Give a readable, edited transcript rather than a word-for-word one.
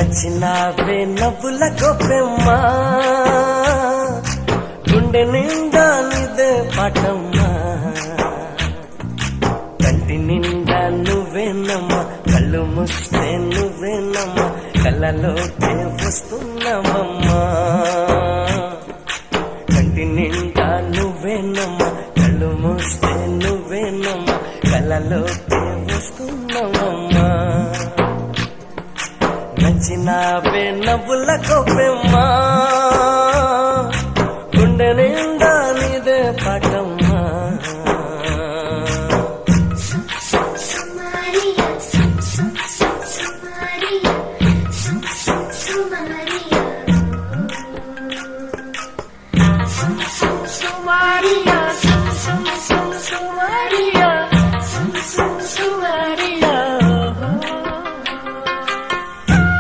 నచ్చినావే నవ్వుల గొప్పెమ్మా గుండె నిండా నీదే పాటమ్మా కంటి నిండా నువ్వేనమ్మా కళ్ళు మూస్తే నువ్వేనమ్మా కళ్ళలోకే వస్తున్నావమ్మా కంటి నిండా నువ్వేనమ్మా కళ్ళు మూస్తే నువ్వేనమ్మా కళ్ళలోకే వస్తున్నావమ్మా నచ్చినావే నవ్వుల గొప్పెమ్మా గుండె